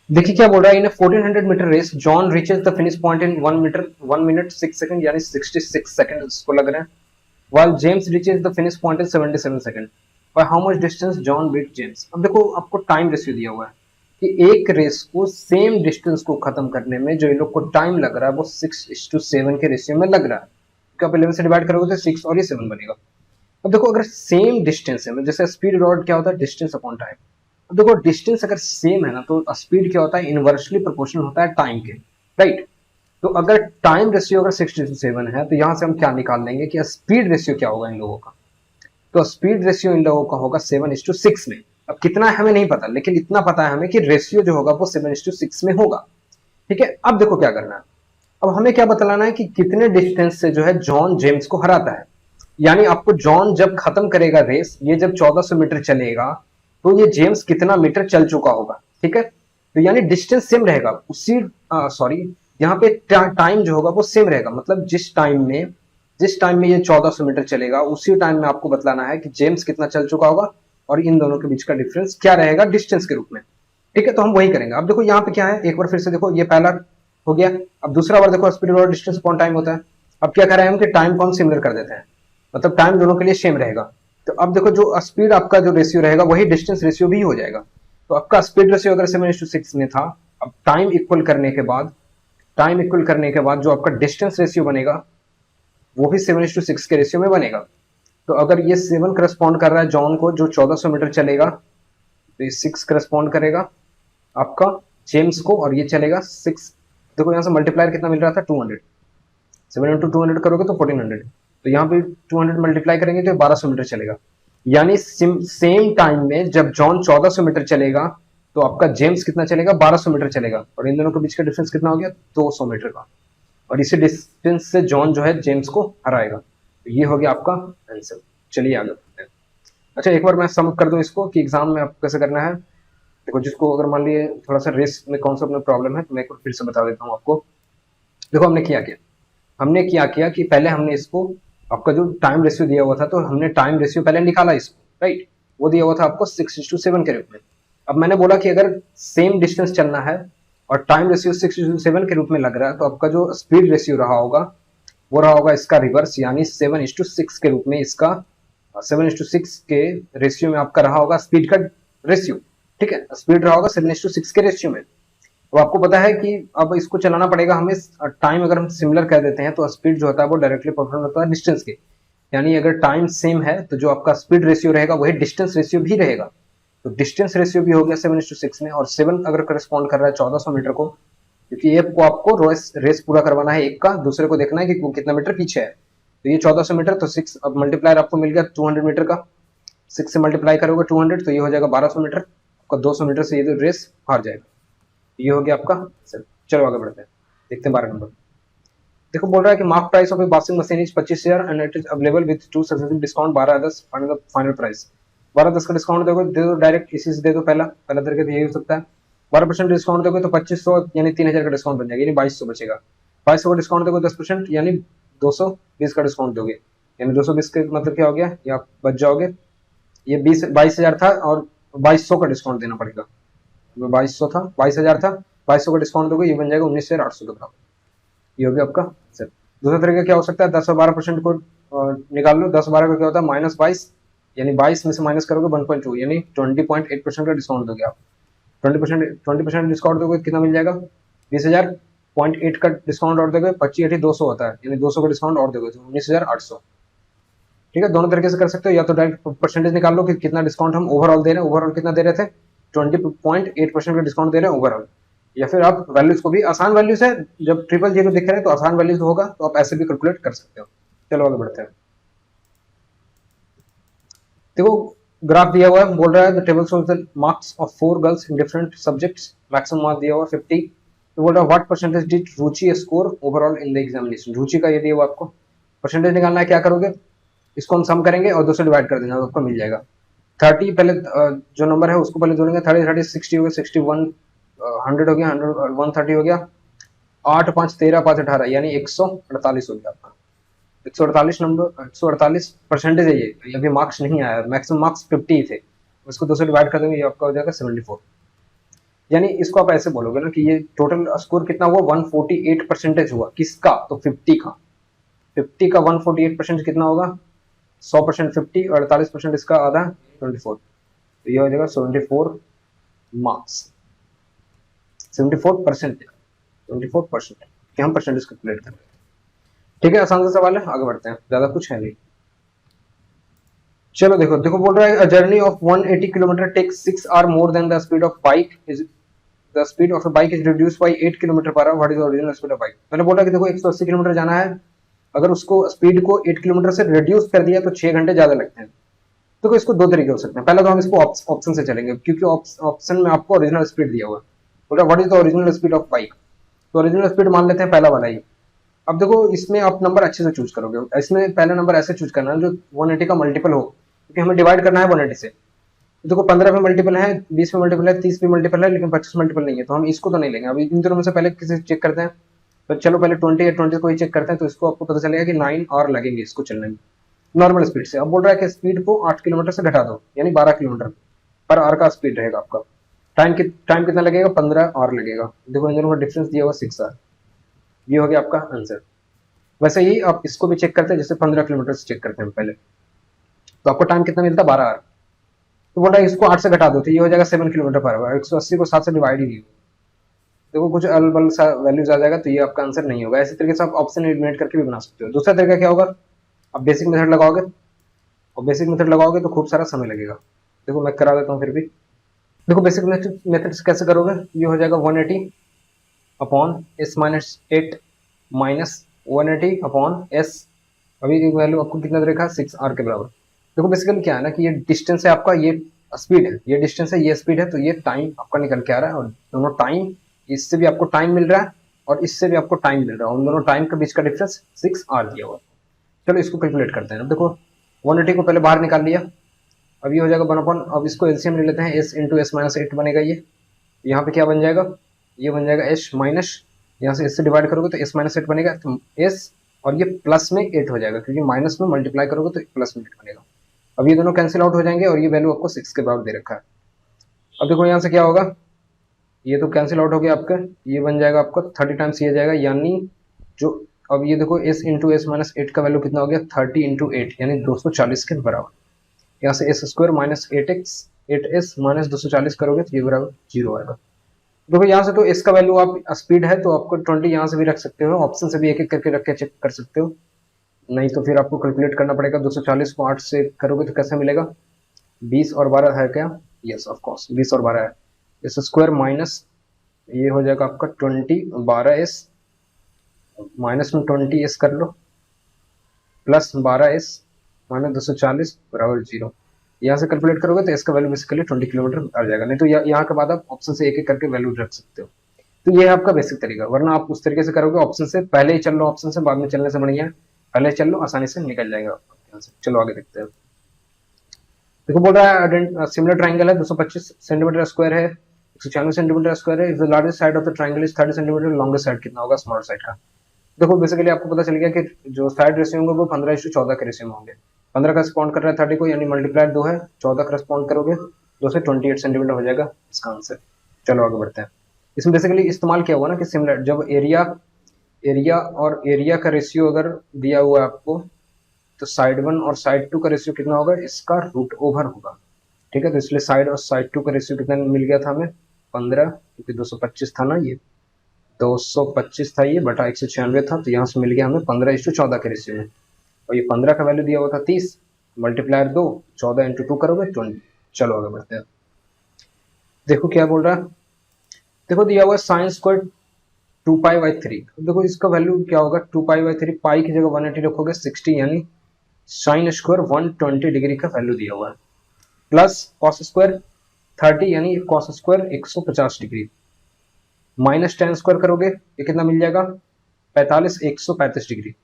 देखिए क्या बोल रहा है, in 1400 metre race John reaches the finish point in 1 minute 6 second, यानी 66 सेकंड इसको लग रहा है, while James reaches the finish point in 77 second. by how much distance John beat James। अब देखो आपको टाइम रेशियो दिया हुआ है कि एक रेस को सेम डिस्टेंस को खत्म करने में जो ये लोग को टाइम लग रहा है वो 6:7 के रेशियो में लग रहा है, तो आप 11 से डिवाइड करोगे तो 6 और ये 7 बनेगा। अब देखो अगर सेम डिस्टेंस है, जैसे स्पीड रॉड क्या होता है, डिस्टेंस अपॉन टाइम, अब देखो डिस्टेंस अगर सेम है ना तो स्पीड क्या होता है, इनवर्सली प्रोपोर्शनल होता है टाइम के, राइट। तो अगर टाइम रेशियो अगर 6:7 है तो यहां से हम क्या निकाल लेंगे कि स्पीड रेशियो क्या होगा इन लोगों का, तो स्पीड रेशियो इन लोगों का होगा 7:6 में। अब कितना है हमें नहीं पता, लेकिन इतना पता है हमें कि रेशियो जो होगा वो 7:6 में होगा, ठीक है। अब देखो क्या करना है, अब हमें क्या बतलाना है कि कितने डिस्टेंस से जो है जॉन जेम्स को हराता है, यानी आपको जॉन जब खत्म करेगा रेस, ये जब 1400 मीटर चलेगा तो ये जेम्स कितना मीटर चल चुका होगा, ठीक है। तो यानी डिस्टेंस सेम रहेगा, उसी सॉरी यहाँ पे टाइम जो होगा वो सेम रहेगा, मतलब जिस टाइम में ये 1400 मीटर चलेगा उसी टाइम में आपको बतलाना है कि जेम्स कितना चल चुका होगा और इन दोनों के बीच का डिफरेंस क्या रहेगा डिस्टेंस के रूप में, ठीक है। तो हम वही करेंगे। अब देखो यहाँ पे क्या है, एक बार फिर से देखो, ये पहला हो गया, अब दूसरा बार देखो स्पीड और डिस्टेंस अपॉन टाइम होता है। अब क्या कर रहे हैं हम कि टाइम को हम सिमिलर कर देते हैं, मतलब टाइम दोनों के लिए सेम रहेगा। तो अब देखो जो स्पीड आपका जो रेशियो रहेगा वही डिस्टेंस रेशियो भी हो जाएगा। तो आपका स्पीड रेशियो अगर 7:6 में था, अब टाइम इक्वल करने के बाद जो आपका डिस्टेंस रेशियो बनेगा वो भी 7:6 के रेशियो में बनेगा। तो अगर ये 7 करस्पॉन्ड कर रहा है जॉन को जो 1400 मीटर चलेगा, तो ये 6 करस्पॉन्ड करेगा आपका जेम्स को, और ये चलेगा 6, देखो यहाँ से मल्टीप्लायर कितना मिल रहा था 200, 7 इंटू 200 करोगे तो 1400, तो यहाँ पे 200 मल्टीप्लाई करेंगे तो 1200 मीटर चलेगा, यानी सेम टाइम में जब जॉन 1400 मीटर चलेगा तो आपका जेम्स कितना चलेगा 1200 मीटर चलेगा, और इन दोनों के बीच का डिफरेंस कितना हो गया 200 मीटर का, और इसी डिस्टेंस से जॉन जो है जेम्स को हराएगा। तो ये हो गया आपका आंसर। चलिए आगे बढ़ते हैं। अच्छा एक बार मैं सम कर दूं इसको कि एग्जाम में आपको कैसे करना है। देखो जिसको अगर मान लिए थोड़ा सा रेस में कॉन्सेप्ट में प्रॉब्लम है तो मैं एक बार फिर से बता देता हूँ आपको। देखो हमने क्या किया कि पहले हमने इसको, आपका जो टाइम रेशियो दिया हुआ था तो हमने टाइम रेशियो पहले निकाला इसको, राइट, वो दिया हुआ था आपको 6:7 के रूप में। अब मैंने बोला कि अगर सेम डिस्टेंस चलना है और टाइम रेशियो 6:7 के रूप में लग रहा है तो आपका जो स्पीड रेशियो रहा होगा वो रहा होगा इसका रिवर्स, यानी 7:6 के रूप में, इसका 7:6 के रेशियो में आपका रहा होगा स्पीड का रेशियो, ठीक है, स्पीड रहा होगा 7:6 के रेशियो में। तो आपको पता है कि अब इसको चलाना पड़ेगा हमें, टाइम अगर हम सिमिलर कर देते हैं तो स्पीड जो होता है वो डायरेक्टली प्रोपोर्शनल होता है डिस्टेंस के, यानी अगर टाइम सेम है तो जो आपका स्पीड रेशियो रहेगा वही डिस्टेंस रेशियो भी रहेगा। तो डिस्टेंस रेशियो भी हो गया 7:6 में, और 7 अगर करस्पॉन्ड कर रहा है 1400 मीटर को, क्योंकि एक को आपको रेस पूरा करवाना है, एक का दूसरे को देखना है कि वो कितना मीटर पीछे है। तो ये 1400 मीटर, तो 6 अब मल्टीप्लायर आपको मिल गया 200 मीटर का, 6 से मल्टीप्लाई करोगे 200 तो ये हो जाएगा 1200 मीटर, आपका 200 मीटर से ये रेस हार जाएगा। ये हो गया आपका सर। चलो आगे बढ़ते हैं, देखते हैं 12 नंबर। देखो बोल रहा है कि mark price of A washing machine is 25,000 and it is available with 2 successive discount 12/10 final price. 12/10 का डिस्काउंट दोगे दे दो, डायरेक्ट इसी से दे दो, पहला तरीका तो यही हो सकता है। 12% डिस्काउंट दोगे तो 2500 यानी 3000 का डिस्काउंट बन जाएगा, यानी 2200 बचेगा। 2200 का डिस्काउंट दोगे 10% यानी 220 का डिस्काउंट दोगे, यानी 220 के मतलब क्या हो गया, ये आप बच जाओगे। ये 22,000 था और 2200 का डिस्काउंट देना पड़ेगा, 2200 था 22,000 था, 2200 का डिस्काउंट दोगे ये बन जाएगा 19,800 के बराबर। ये हो गया आपका सर। दूसरा तरीका क्या हो सकता है, 10 और 12% को निकाल लो। 10-12 का क्या होता है -22, यानी 22 में से माइनस करोगे 1.2 यानी 20.8% का डिस्काउंट दोगे आप। 20% डिस्काउंट दोगे कितना मिल जाएगा, 20,000, 0.8 का डिस्काउंट और दोगे 25/200 होता है, यानी 200 का डिस्काउंट और दोगे तो 19,800। ठीक है, दोनों तरीके से कर सकते हो, या तो डायरेक्ट परसेंटेज निकाल लो कि कितना डिस्काउंट हम ओवरऑल दे रहे हैं, ओवरऑल कितना दे रहे थे, 20.8% का डिस्काउंट दे रहे हैं ओवरऑल, या फिर आप वैल्यूज को भी, आसान वैल्यूज है, जब 000 दिख रहे हैं तो आसान वैल्यूज होगा, तो आप ऐसे भी कैलकुलेट कर सकते हो। चलो आगे बढ़ते हैं। देखो ग्राफ दिया हुआ है, बोल रहा है the table shows the marks of 4 girls in different subjects, maximum marks दिया हुआ 50, तो बोल रहा है what percentage did Ruchi score overall in the examination. Ruchi का ये दिया हुआ आपको, परसेंटेज निकालना है, क्या करोगे, इसको हम सम करेंगे और 2 से डिवाइड कर देना, आपको मिल जाएगा 30, पहले जो नंबर है उसको पहले जोड़ेंगे, 30 30 60 हो गया, 61 100 हो गया, 100 130 हो गया, 8 5 13 5 18 यानी 148 हो गया आपका, 148 नंबर, 148 परसेंटेज है ये, अभी मार्क्स नहीं आया, मैक्सिमम मार्क्स 50 थे, उसको 2 से डिवाइड कर देंगे, ये आपका हो जाएगा 74। यानी इसको आप ऐसे बोलोगे ना कि ये टोटल स्कोर कितना हुआ, 148 परसेंटेज हुआ, किसका, तो 50 का, 50 का 148% कितना होगा, 100% 50 और 48% इसका आधा 24, तो ये हो जाएगा 74 मार्क्स, 74%, 74% कि हम परसेंटेज कैलकुलेट कर रहे हैं। ठीक है, आसान सा सवाल है, आगे बढ़ते हैं, ज्यादा कुछ है नहीं। चलो देखो देखो बोल रहा है a journey of 180 kilometre takes 6 hour more than the speed of bike is, the speed of a bike is reduced by 8 kilometre per hour, what is the original speed of bike. मैंने बोला कि देखो 180 kilometre जाना है, अगर उसको speed को 8 kilometre से रिड्यूस कर दिया तो 6 घंटे ज्यादा लगते हैं। तो इसको दो तरीके हो सकते हैं, पहला तो हम इसको ऑप्शन से चलेंगे, क्योंकि ऑप्शन में आपको ओरिजिनल स्पीड दिया हुआ है, बोल रहा what is the original speed of bike, तो ओरिजिनल स्पीड मान लेते हैं पहला वाला ही। अब देखो इसमें आप नंबर अच्छे से चूज करोगे, इसमें पहला नंबर ऐसे चूज करना है जो 180 का मल्टीपल हो, क्योंकि हमें डिवाइड करना है 180 से। तो देखो 15 में मल्टीपल है, 20 में मल्टीपल है, 30 में मल्टीपल है, लेकिन 25 मल्टीपल नहीं है, तो हम इसको तो नहीं लेंगे। अभी इन दोनों में से पहले किसी चेक करते हैं, तो चलो पहले 20 या 20 को ही चेक करते हैं, तो इसको आपको पता चलेगा कि 9 आवर लगेंगे इसको चलने में नॉर्मल स्पीड से। अब बोल रहा है कि स्पीड को 8 किलोमीटर से घटा दो, यानी 12 किलोमीटर पर आवर का स्पीड रहेगा आपका। टाइम कितना लगेगा, 15 आवर लगेगा। देखो इन दोनों का डिफरेंस दिया हुआ 6 आवर, ये हो गया आपका आंसर। वैसे ही आप इसको भी चेक करते हैं, जैसे 15 किलोमीटर से चेक करते हैं पहले, तो आपको टाइम कितना मिलता है, 12 आवर। तो बोल रहा है इसको 8 से घटा दो, तो ये हो जाएगा 7 किलोमीटर पर आवर। 180 को 7 से डिवाइड ही नहीं, देखो कुछ अलबल सा वैल्यूज आ जाएगा, तो ये आपका आंसर नहीं होगा। इसी तरीके से आप ऑप्शन एलिमिनेट करके भी बना सकते हो। दूसरा तरीका क्या होगा, आप बेसिक मेथड लगाओगे, और बेसिक मेथड लगाओगे तो खूब सारा समय लगेगा। देखो मैं करा देता हूँ फिर भी। देखो बेसिक मेथड से कैसे करोगे, ये हो जाएगा 180 upon S minus 8 minus 180 upon S, अभी वैल्यू आपको कितना दे रखा है, 6 आर के बराबर। देखो बेसिकली क्या है ना कि ये डिस्टेंस है आपका, ये स्पीड है, ये डिस्टेंस है, ये स्पीड है, तो ये टाइम आपका निकल के आ रहा है, और दोनों टाइम, इससे भी आपको टाइम मिल रहा है और इससे भी आपको टाइम मिल रहा है, उन दोनों टाइम के बीच का डिफरेंस 6 आर दिया हुआ। चलो इसको कैलकुलेट करते हैं। अब देखो 180 को पहले बाहर निकाल लिया, अब ये हो जाएगा 1/, अब इसको एलसीएम ले लेते हैं, s इंटू एस माइनस 8 बनेगा ये। यहाँ पे क्या बन जाएगा, ये बन जाएगा एस माइनस, यहाँ से एस से डिवाइड करोगे तो एस माइनस 8 बनेगा, तो एस और ये प्लस में 8 हो जाएगा, क्योंकि माइनस में मल्टीप्लाई करोगे तो प्लस में 8 बनेगा। अब ये दोनों कैंसिल आउट हो जाएंगे और ये वैल्यू आपको 6 के बराबर दे रखा है। अब देखो यहाँ से क्या होगा, ये तो कैंसिल आउट हो गया आपका, ये बन जाएगा आपका 30 टाइम्स ये जाएगा, यानी जो, अब ये देखो s इंटू एस माइनस 8 का वैल्यू कितना हो गया, 30 इंटू 8 यानी 240 के बराबर। यहाँ से S square minus 8s minus 240 करोगे तो ये बराबर 0 आएगा। देखो यहाँ से तो s का वैल्यू आप स्पीड है तो आपको 20 यहाँ से भी रख सकते हो, ऑप्शन से भी एक एक करके रख के चेक कर सकते हो, नहीं तो फिर आपको कैलकुलेट करना पड़ेगा। 240 को 8 से करोगे तो कैसे मिलेगा, 20 और 12 है क्या, यस ऑफ कोर्स 20 और 12 है, एस स्क्वायर माइनस ये हो जाएगा आपका 20, 12s माइनस में 20s कर लो, प्लस 12s माइनस 240 बराबर 0। यहाँ से कैलकुलेट करोगे तो इसका वैल्यू बेसिकली 20 किलोमीटर आ जाएगा, नहीं तो यहाँ के बाद आप ऑप्शन से एक एक करके वैल्यू रख सकते हो। तो ये है आपका बेसिक तरीका, वरना आप उस तरीके से करोगे ऑप्शन से, पहले ही चल लो ऑप्शन से, बाद में चलने से बढ़िया पहले चल लो, आसानी से निकल जाएगा यहाँ से। चलो आगे देखते हैं। देखो बोल रहा है सिमिलर ट्राइंगल है, 225 सेंटीमीटर स्क्वायर है, 196 सेंटीमीटर स्क्वायर है, if the largest side of the triangle is 30 centimetre, longest side कितना होगा, स्मॉलर साइड का। देखो बेसिकली आपको पता चल गया कि जो साइड रेशियो होंगे वो 15:14 के रेशियो में होंगे। 15 का रिस्पॉन्ड कर रहा है 30 को, यानी मल्टीप्लाई 2 है, 14 का रिस्पॉन्ड करोगे 2 से 28 सेंटीमीटर हो जाएगा इसका आंसर। चलो आगे बढ़ते हैं। इसमें बेसिकली इस्तेमाल क्या हुआ ना कि सिमिलर, जब एरिया और एरिया का रेशियो अगर दिया हुआ है आपको, तो साइड 1 और साइड 2 का रेशियो कितना होगा, इसका रूट ओवर होगा। ठीक है, तो इसलिए साइड और साइड 2 का रेशियो कितना मिल गया था हमें, 15, क्योंकि 225 था ना, ये 225 था ये बटा 196 था, तो यहाँ से मिल गया हमें 15:14 के रेशियो में। और ये 15 का वैल्यू दिया हुआ था 30, मल्टीप्लायर 2, 14 इंटू 2 करोगे 20। चलो आगे बढ़ते हैं। देखो क्या बोल रहा है, देखो दिया हुआ साइन स्क्वायर 2π/3। देखो इसका वैल्यू क्या होगा, 2π/3, पाई की जगह 180 रखोगे 60, यानी साइन स्क्वायर 120 डिग्री का वैल्यू दिया हुआ है, प्लस कॉस स्क्वायर 30, यानी cos square 150 degree, minus ten square करोगे ये कितना मिल जाएगा, 45, 135 डिग्री।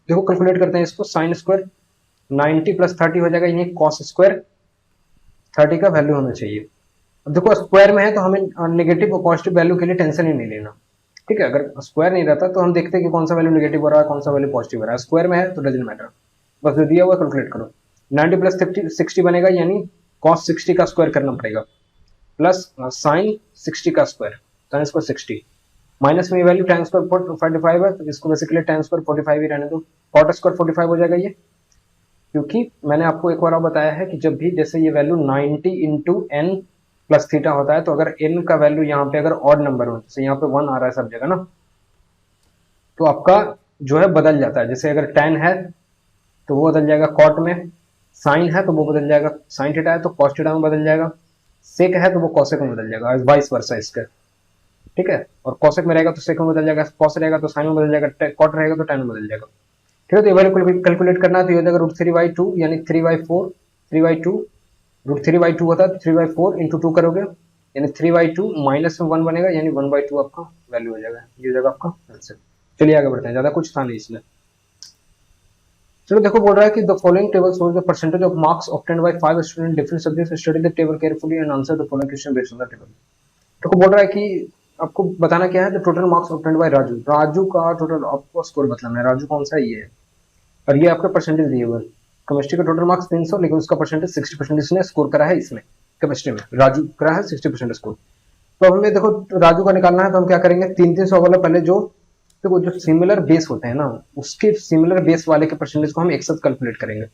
देखो कैलकुलेट करते हैं इसको, साइन स्क्वायर 90 प्लस 30 हो जाएगा, यानी कॉस स्क्वायर 30 का वैल्यू होना चाहिए। अब देखो स्क्वायर में है तो हमें नेगेटिव और पॉजिटिव वैल्यू के लिए टेंशन ही नहीं लेना, ठीक है। अगर स्क्वायर नहीं रहता तो हम देखते हैं कि कौन सा वैल्यू नेगेटिव हो रहा है, कौन सा वैल्यू पॉजिटिव हो रहा है। स्क्वायर में है तो डजंट मैटर, बस जो दिया हुआ कैलकुलेट करो। 90 प्लस 60 बनेगा, यानी कॉस 60 का स्क्वायर करना पड़ेगा, प्लस साइन 60 का स्क्वायर, साइन स्क्वायर 60, माइनस में ये वैल्यू tan स्क्वायर 45 है, तो इसको बेसिकली tan स्क्वायर 45 ही रहने दो, cot स्क्वायर 45 हो जाएगा ये, क्योंकि मैंने आपको एक बार और बताया है कि जब भी जैसे ये value 90 into n plus theta होता है, तो अगर n का वैल्यू यहाँ पे अगर ऑड नंबर हो, जैसे यहाँ पे 1 आ रहा है सब जगह ना, तो आपका जो है बदल जाता है। जैसे अगर tan है तो वो बदल जाएगा cot में, साइन है तो वो बदल जाएगा, साइन थीटा है तो cos थीटा में बदल जाएगा, सेक है तो वो cosec में बदल जाएगा, वाइस वर्सा इसका, ठीक है। और cosec में रहेगा तो sec में बदल जाएगा, cos रहेगा तो sin में बदल जाएगा, cot रहेगा तो tan में बदल जाएगा, ठीक है। तो ये वैल्यू कैलकुलेट करना है तो ये हो जाएगा √3/2, यानी 3/4, 3/2, √3/2 होता है तो 3/4 इंटू 2 करोगे, यानी 3/2 माइनस में 1 बनेगा, यानी 1/2 आपका वैल्यू हो जाएगा, ये हो जाएगा आपका आंसर। चलिए आगे बढ़ते हैं, ज्यादा कुछ था नहीं इसमें। चलो देखो बोल रहा है कि the following table shows the percentage of marks obtained by 5 student different subjects, study the table carefully and answer the following question based on the table. देखो बोल रहा है कि आपको बताना क्या है, the total marks obtained by Raju, Raju का टोटल आपको स्कोर बताना है, राजू कौन सा है ये है, और ये आपका परसेंटेज दिए हुए। केमिस्ट्री का टोटल मार्क्स 300, लेकिन उसका परसेंटेज 60% इसने स्कोर करा है, इसमें केमिस्ट्री में राजू करा है 60% स्कोर। तो हमें देखो राजू का निकालना है, तो हम क्या करेंगे, 300 वाला पहले जो देखो जो सिमिलर बेस होते हैं ना, उसके सिमिलर बेस वाले के परसेंटेज को हम एक साथ कैलकुलेट करेंगे।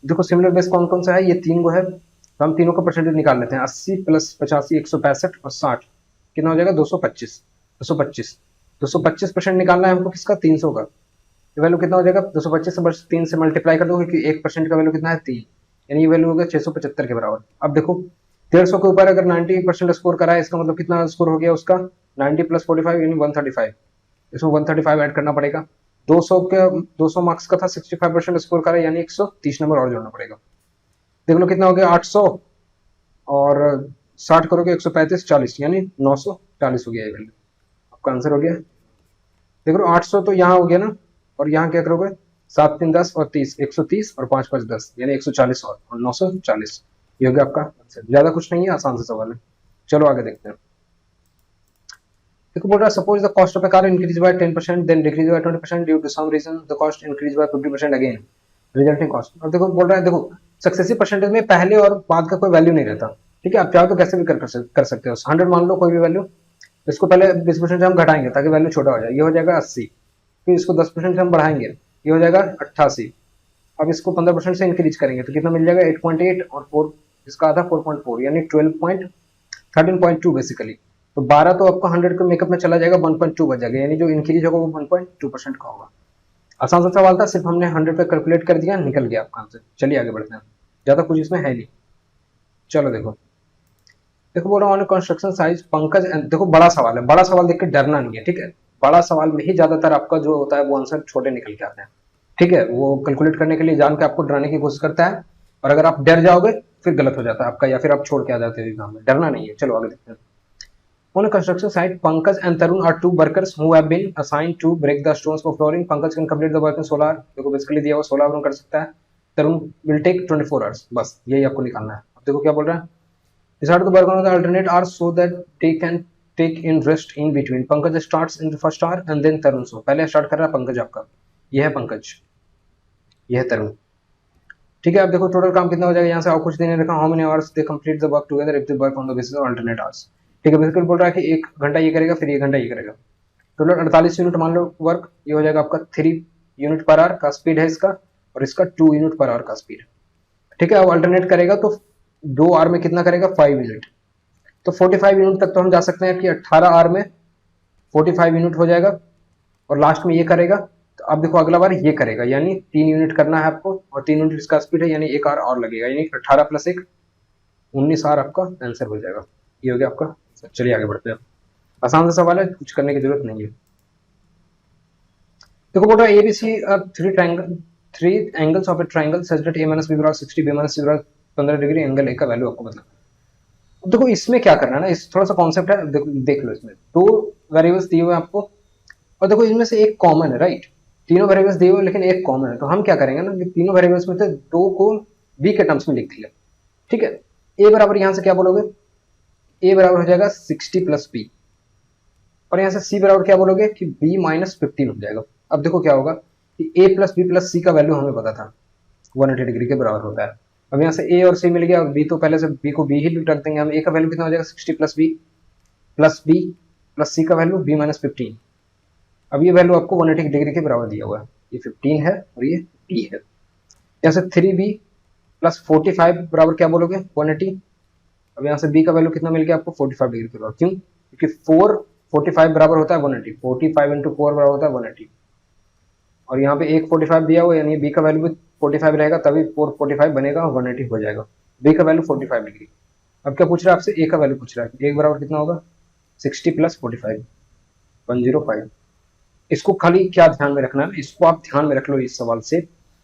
देखो सिमिलर बेस कौन कौन सा है, ये 3 गो है, तो हम तीनों का परसेंटेज निकाल लेते हैं। 80 प्लस 85, 165 और 60 कितना हो जाएगा, 225, 225, 225% निकालना है हमको किसका, 300 का। वैल्यू कितना हो जाएगा, 225 से बस 3 से मल्टीप्लाई कर दो, क्योंकि 1% का वैल्यू कितना है 3, यानी ये वैल्यू हो गया 675 के बराबर। अब देखो 150 के ऊपर अगर 90% स्कोर करा है, इसका मतलब कितना स्कोर हो गया उसका, 90 प्लस 45 यानी 135, इसमें 135 ऐड करना पड़ेगा। 200 मार्क्स का था, 65% स्कोर करा, यानी 130 नंबर और जोड़ना पड़ेगा। देख लो कितना हो गया, 800 और 60 करोगे 135, 40, यानी 940 हो गया ये वैल्यू, आपका आंसर हो गया। देख लो 800 तो यहाँ हो गया ना, और यहाँ क्या करोगे, 7 3 10 और 30, 130 और 5 5 10, यानी 140 और 940, ये हो गया आपका आंसर। ज्यादा कुछ नहीं है, आसान सा सवाल है। चलो आगे देखते हैं। देखो बोल रहा है suppose the cost of a car increase by 10% then decrease by 20% due to some reason the cost increase by 50% again resulting cost. और देखो बोल रहा है, देखो सक्सेसिव परसेंटेज में पहले और बाद का कोई वैल्यू नहीं रहता, ठीक है। आप चाहो तो कैसे भी कर सकते हो। 100 मान लो कोई भी वैल्यू, इसको पहले 20% हम घटाएंगे ताकि वैल्यू छोटा हो जाए, ये हो जाएगा 80, फिर इसको 10% से हम बढ़ाएंगे, ये हो जाएगा 88। अब इसको 15% से इंक्रीज करेंगे तो कितना मिल जाएगा, 8.8 और 4 इसका आधा 4.4, यानी 13.2 बेसिकली। तो 12 तो आपका 100 के मेकअप में चला जाएगा, 1.2 बच जाएगा, यानी जो इंक्रीज होगा वो 1.2% का होगा। आसान सा सवाल था, सिर्फ हमने 100 पे कैलकुलेट कर दिया, निकल गया आपका आंसर। चलिए आगे बढ़ते हैं, ज्यादा कुछ इसमें है नहीं। चलो देखो देखो बोला ऑन कंस्ट्रक्शन साइज पंकज, देखो बड़ा सवाल है, बड़ा सवाल देख के डरना नहीं है, ठीक है। बड़ा सवाल में ही ज्यादातर आपका जो होता है वो आंसर छोटे निकल के आते हैं, ठीक है। वो कैलकुलेट करने के लिए जान के आपको डराने की कोशिश करता है, और अगर आप डर जाओगे फिर गलत हो जाता है आपका, या फिर आप छोड़ के आ जाते हो एग्जाम में। डरना नहीं है, चलो आगे देखते हैं। On a construction site, Pankaj and Tarun are 2 workers who have been assigned to break the stones for flooring. Pankaj can complete the work in 16 hours. देखो बेसिकली दिया हुआ 16 आवर में कर सकता है। तरुण will take 24 hours. बस यही आपको निकालना है। अब देखो क्या बोल रहा है, decide to work on the alternate hours so that they can take in rest in between. Pankaj starts in the first hour and then Tarun. So पहले स्टार्ट कर रहा है पंकज आपका, यह है पंकज, यह है तरुण, ठीक है। अब देखो टोटल काम कितना हो जाएगा, यहाँ से और कुछ देने रखा, how many hours they complete the work together if they work on the basis of alternate hours, ठीक है। बेसिकली बोल रहा है कि 1 घंटा ये करेगा, फिर 1 घंटा ये करेगा, टोटल 48 यूनिट मान लो वर्क, ये हो जाएगा आपका 3 यूनिट पर आवर का स्पीड है इसका, और इसका 2 यूनिट पर आवर का स्पीड, ठीक है। अब अल्टरनेट करेगा तो 2 आवर में कितना करेगा, 5 यूनिट, तो 45 यूनिट तक तो हम जा सकते हैं कि 18 आवर में 45 यूनिट हो जाएगा, और लास्ट में ये करेगा। तो अब देखो अगला बार ये करेगा, यानी 3 यूनिट करना है आपको, और 3 यूनिट इसका स्पीड है, यानी 1 आवर और लगेगा, यानी 18 प्लस 1 19 आवर आपका आंसर हो जाएगा। ये हो गया आपका। चलिए आगे बढ़ते हैं। आसान सा सवाल है, कुछ करने की जरूरत नहीं है। देखो बोल रहा है ABC three angles of a triangle such that A minus B बराबर 60 बी माइनस सी बराबर 15 डिग्री, एंगल ए का वैल्यू आपको बताना। देखो इसमें क्या करना है ना, इस थोड़ा सा कॉन्सेप्ट है, देख लो। इसमें दो वेरिएबल्स दिए हुए आपको, और देखो इनमें से एक कॉमन है, राइट। तीनों वेरिएबल्स दिए हुए लेकिन एक कॉमन है, तो हम क्या करेंगे ना, तीनों वेरिएबल्स में से दो को बी के टर्म्स में लिख लिया, ठीक है। ए बराबर यहां से क्या बोलोगे, ए बराबर हो जाएगा 60 प्लस बी, और यहां से सी बराबर क्या बोलोगे कि बी माइनस 15 हो जाएगा। अब देखो क्या होगा कि ए प्लस बी प्लस सी का वैल्यू हमें पता था 180 डिग्री के बराबर होता है। अब यहाँ से ए और सी मिल गया, और बी तो पहले से बी को बी ही रख देंगे हम। ए का वैल्यू कितना हो जाएगा 60 प्लस बी प्लस सी का वैल्यू बी माइनस 15। अब ये वैल्यू आपको 180 डिग्री के बराबर दिया हुआ है, ये 15 है और ये बी है। यहाँ से 3b प्लस 45 बराबर क्या बोलोगे 180। अब यहाँ से बी का वैल्यू कितना मिल गया आपको 45 डिग्री के बराबर, क्यों, क्योंकि 45 बराबर होता है 180, 45 इंटू 4 बराबर होता है 180, और यहाँ पे एक 45 दिया हुआ, यानी बी का वैल्यू भी 45 रहेगा, तभी 445 बनेगा, 180 हो जाएगा। बी का वैल्यू 45 डिग्री। अब क्या पूछ रहा है आपसे, ए का वैल्यू पूछ रहा है, एक बराबर कितना होगा 60 प्लस 45 105। इसको खाली क्या ध्यान में रखना है, इसको आप ध्यान में रख लो इस सवाल से,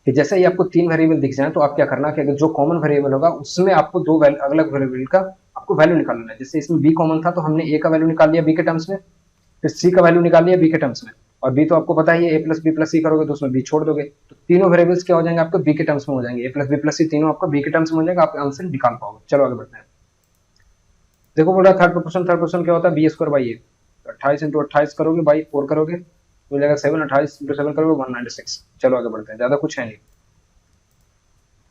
कि जैसे ही आपको 3 वेरिएबल दिख जाए तो आप क्या करना कि अगर जो कॉमन वेरिएबल होगा उसमें आपको 2 अलग वेरिएबल का आपको वैल्यू निकालना है। जैसे इसमें बी कॉमन था तो हमने ए का वैल्यू निकाल लिया बी के टर्म्स में, फिर सी का वैल्यू निकाल लिया बी के टर्म्स में, और बी तो आपको पता ही है ए प्लस बी प्लस सी करोगे तो उसमें बी छोड़ दोगे, तो तीनों वेरिएबल्स क्या हो जाएंगे आपको बी के टर्म्स में हो जाएंगे, ए प्लस बी प्लस सी तीनों आपको बी के टर्म्स में हो जाएगा, आप आंसर निकाल पाओगे। चलो आगे बढ़ते हैं। देखो बोल रहा थर्ड क्वेश्चन क्या होता है, B square by A, 28 into 28 करोगे बाई 4 करोगे तो जाएगा 7, 28 इंटू 7 करोगे 196। चलो आगे बढ़ते हैं, ज्यादा कुछ है नहीं।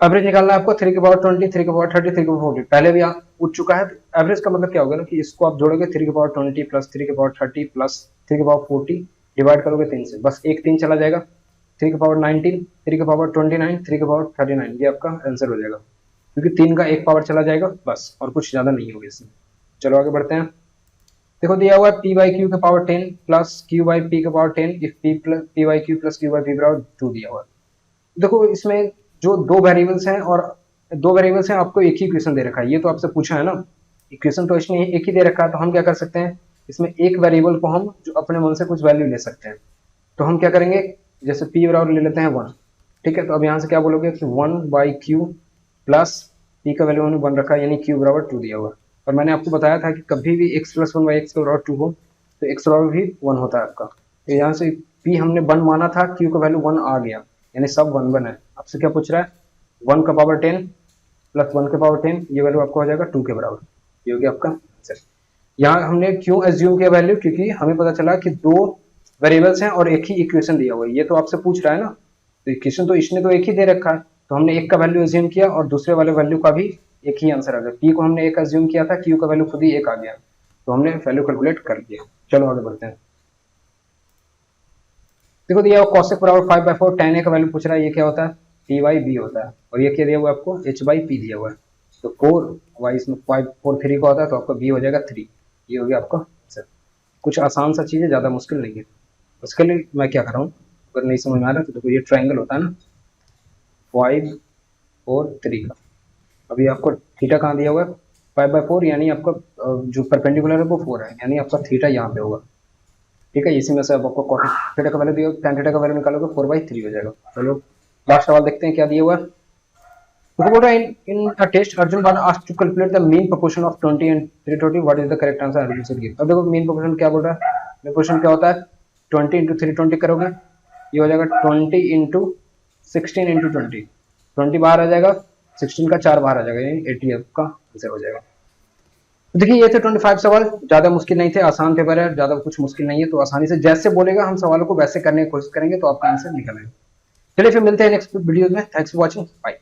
एवरेज निकालना है आपको 3 के पावर 20, 3 के पावर 30, 3 के पावर 40, पहले भी उठ चुका है। एवरेज का मतलब क्या होगा ना कि इसको आप जोड़ोगे 3 के पावर 20 प्लस 3 के पावर 30 प्लस 3 के पावर 40 डिवाइड करोगे 3 से, बस एक 3 चला जाएगा, 3 के पावर 19, 3 के पावर 29, 3 के पावर 39, ये आपका आंसर हो जाएगा, क्योंकि 3 का एक पावर चला जाएगा बस, और कुछ ज्यादा नहीं होगा इसमें। चलो आगे बढ़ते हैं। देखो दिया हुआ है p बाई क्यू के power 10 plus q by p के power 10 if p by Q plus q by p बराबर 2 दिया हुआ है। देखो इसमें जो दो वेरिएबल्स हैं और दो वेरिएबल्स हैं, आपको एक ही इक्वेशन दे रखा है, ये तो आपसे पूछा है ना, इक्वेशन तो इसमें एक ही दे रखा है, तो हम क्या कर सकते हैं, इसमें एक वेरिएबल को हम जो अपने मन से कुछ वैल्यू ले सकते हैं। तो हम क्या करेंगे, जैसे p बराबर ले लेते हैं 1, ठीक है। तो अब यहाँ से क्या बोलोगे कि 1 बाई क्यू प्लस p का वैल्यू हमने 1 रखा, यानी q बराबर 2 दिया हुआ। और मैंने आपको बताया था कि कभी भी x प्लस 1 बाई एक्स के बराबर 2 हो तो x बराबर भी 1 होता है आपका। तो यहाँ से p हमने 1 माना था, q का वैल्यू 1 आ गया, यानी सब 1 1 है। आपसे क्या पूछ रहा है, 1 का पावर 10 प्लस 1 के पावर 10, ये वैल्यू आपको हो जाएगा 2 के बराबर, ये हो गया आपका आंसर। यहाँ हमने क्यों एज्यूम किया वैल्यू, क्योंकि हमें पता चला कि दो वेरिएबल्स हैं और एक ही इक्वेशन दिया हुआ है, ये तो आपसे पूछ रहा है ना, तो इक्वेशन तो इसने तो एक ही दे रखा है, तो हमने एक का वैल्यू एज्यूम किया और दूसरे वाले वैल्यू का भी एक ही आंसर आ गया। p को हमने एक एज्यूम किया था, q का वैल्यू खुद ही एक आ गया, तो हमने वैल्यू कैलकुलेट कर लिया। चलो आगे बढ़ते हैं। देखो दिया cos बराबर 5/4, tan a का वैल्यू पूछ रहा है, ये क्या होता है p/b होता है, और ये क्या दिया हुआ है आपको h/p दिया हुआ है, तो 4 इसमें 5 4 3 का होता है, तो आपका b हो जाएगा 3, ये हो गया आपका आंसर। कुछ आसान सा चीज है, ज्यादा मुश्किल नहीं है। उसके लिए मैं क्या कर रहा हूँ, अगर नहीं समझ में आ रहा तो देखो ये ट्राइंगल होता है ना 5 4 3 का, अभी आपको थीटा कहाँ दिया हुआ है 5/4, यानी आपका जो परपेंडिकुलर है वो 4 है, यानी आपका थीटा यहाँ पे होगा, ठीक है। इसी में से अब आपको कॉट थीटा का वैल्यू दिया, tan थीटा का वैल्यू निकालोगे 4/3 हो जाएगा। चलो लास्ट सवाल देखते हैं क्या दिया हुआ है। तो बोल रहा है in a test Arjun was asked to calculate the mean proportion of 20 and 320, what is the correct answer Arjun should give. अब देखो मीन प्रोपोर्शन क्या बोल रहा है, मीन प्रोपोर्शन क्या होता है 20 इंटू 320 करोगे, ये हो जाएगा 20 इंटू 16 इंटू 20, 20 बाहर आ जाएगा, 16 का 4 बाहर आ जाएगा, यानी 80 का आंसर हो जाएगा। तो देखिए ये थे 25 सवाल, ज्यादा मुश्किल नहीं थे, आसान पेपर है, ज्यादा कुछ मुश्किल नहीं है, तो आसानी से जैसे बोलेगा हम सवालों को वैसे करने की कोशिश करेंगे, तो आपका आंसर निकल आएगा। चलिए फिर मिलते हैं नेक्स्ट वीडियो में, थैंक्स फॉर वॉचिंग, बाय।